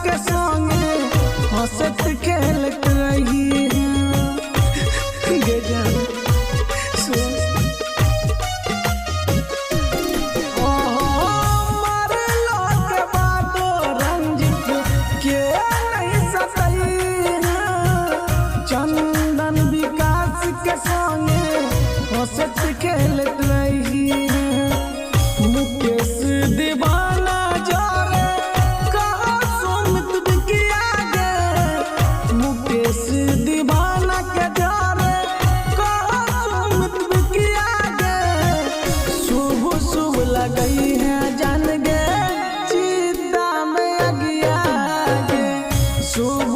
के संगे हंसत खेलत रही गे जान सुन मरलो के बादो रंजित के नहीं सतई चंदन विकास के संगे हंसत खेलत रही मुकेश दीवाना जोरे कहा सुमित बिकिया गे मुकेश दीवाना के जोरे कहा सुमित बिकिया गे शुभ शुभ लगई है जान गे चिता में अगिया गे शुभ